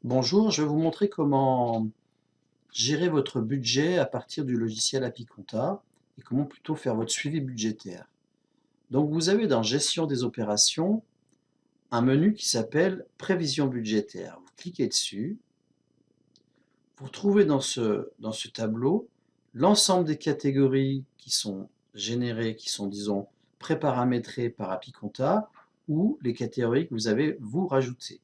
Bonjour, je vais vous montrer comment gérer votre budget à partir du logiciel Apiconta et comment plutôt faire votre suivi budgétaire. Donc vous avez dans Gestion des opérations un menu qui s'appelle Prévision budgétaire. Vous cliquez dessus, vous retrouvez dans ce tableau l'ensemble des catégories qui sont générées, qui sont disons préparamétrées par Apiconta ou les catégories que vous avez vous rajoutées.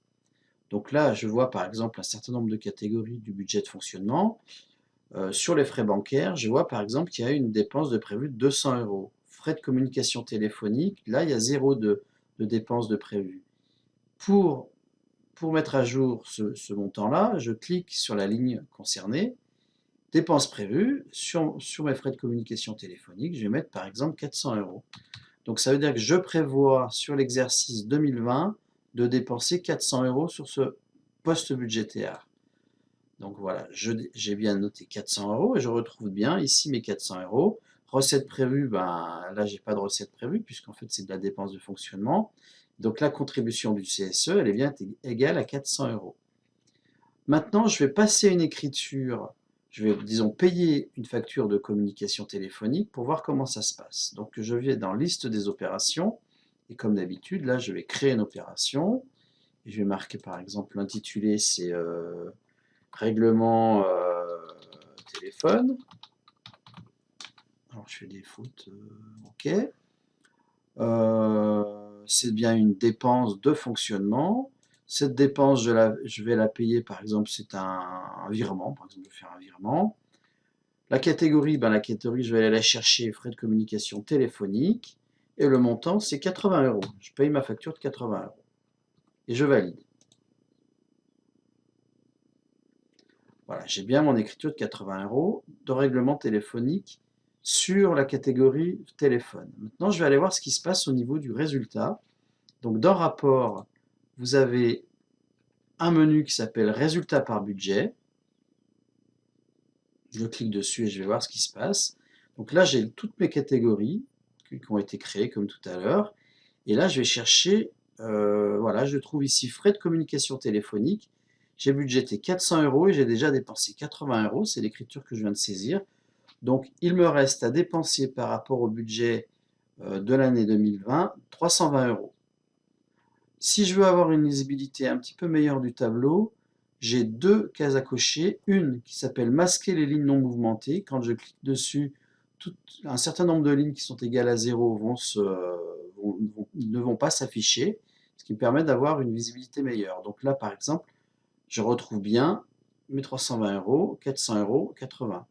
Donc là, je vois par exemple un certain nombre de catégories du budget de fonctionnement. Sur les frais bancaires, je vois par exemple qu'il y a une dépense de prévue de 200 euros. Frais de communication téléphonique, là, il y a zéro de dépense de prévue. Pour, pour mettre à jour ce montant-là, je clique sur la ligne concernée, dépenses prévues, sur mes frais de communication téléphonique, je vais mettre par exemple 400 euros. Donc ça veut dire que je prévois sur l'exercice 2020 de dépenser 400 euros sur ce poste budgétaire. Donc voilà, j'ai bien noté 400 euros et je retrouve bien ici mes 400 euros. Recette prévue, ben là j'ai pas de recette prévue puisqu'en fait c'est de la dépense de fonctionnement. Donc la contribution du CSE, elle est bien égale à 400 euros. Maintenant, je vais passer une écriture, je vais, disons, payer une facture de communication téléphonique pour voir comment ça se passe. Donc je vais dans liste des opérations et comme d'habitude, là je vais créer une opération et je vais marquer par exemple l'intitulé c'est règlement téléphone. Alors je fais des fautes, ok. C'est bien une dépense de fonctionnement. Cette dépense, je vais la payer, par exemple, c'est un virement. Par exemple, je vais faire un virement. La catégorie, ben, la catégorie, je vais aller la chercher, frais de communication téléphonique. Et le montant, c'est 80 euros. Je paye ma facture de 80 euros. Et je valide. Voilà, j'ai bien mon écriture de 80 euros de règlement téléphonique sur la catégorie téléphone. Maintenant, je vais aller voir ce qui se passe au niveau du résultat. Donc, dans Rapport, vous avez un menu qui s'appelle Résultat par budget. Je clique dessus et je vais voir ce qui se passe. Donc là, j'ai toutes mes catégories qui ont été créées comme tout à l'heure. Et là, je vais chercher, voilà, je trouve ici frais de communication téléphonique. J'ai budgété 400 euros et j'ai déjà dépensé 80 euros. C'est l'écriture que je viens de saisir. Donc, il me reste à dépenser par rapport au budget de l'année 2020 320 euros. Si je veux avoir une lisibilité un petit peu meilleure du tableau, j'ai deux cases à cocher. Une qui s'appelle masquer les lignes non mouvementées. Quand je clique dessus, un certain nombre de lignes qui sont égales à 0 ne vont pas s'afficher, ce qui me permet d'avoir une visibilité meilleure. Donc là, par exemple, je retrouve bien mes 320 euros, 400 euros, 80.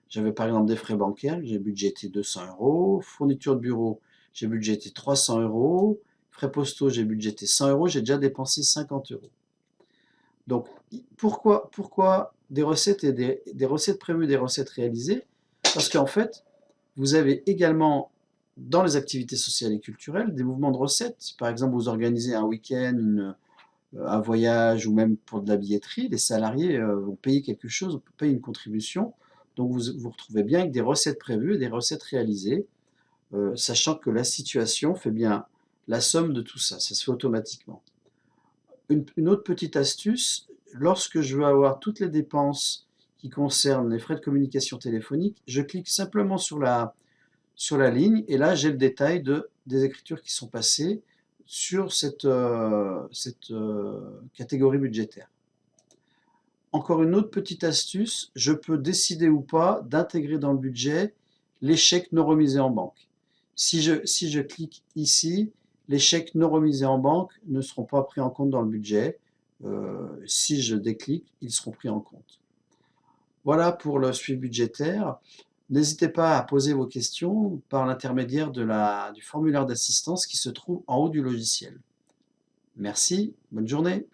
J'avais par exemple des frais bancaires, j'ai budgété 200 euros. Fourniture de bureau, j'ai budgété 300 euros. Frais postaux, j'ai budgété 100 euros. J'ai déjà dépensé 50 euros. Donc, pourquoi des recettes et des recettes prévues, des recettes réalisées? Parce qu'en fait, vous avez également dans les activités sociales et culturelles des mouvements de recettes. Par exemple, vous organisez un week-end, un voyage ou même pour de la billetterie, les salariés vont payer quelque chose, payent une contribution. Donc vous retrouvez bien avec des recettes prévues et des recettes réalisées, sachant que la situation fait bien la somme de tout ça, ça se fait automatiquement. Une autre petite astuce, lorsque je veux avoir toutes les dépenses qui concernent les frais de communication téléphonique, je clique simplement sur la ligne et là j'ai le détail des écritures qui sont passées sur cette catégorie budgétaire. Encore une autre petite astuce, je peux décider ou pas d'intégrer dans le budget les chèques non remisés en banque. Si je clique ici, les chèques non remisés en banque ne seront pas pris en compte dans le budget. Si je déclique, ils seront pris en compte. Voilà pour le suivi budgétaire. N'hésitez pas à poser vos questions par l'intermédiaire du formulaire d'assistance qui se trouve en haut du logiciel. Merci, bonne journée.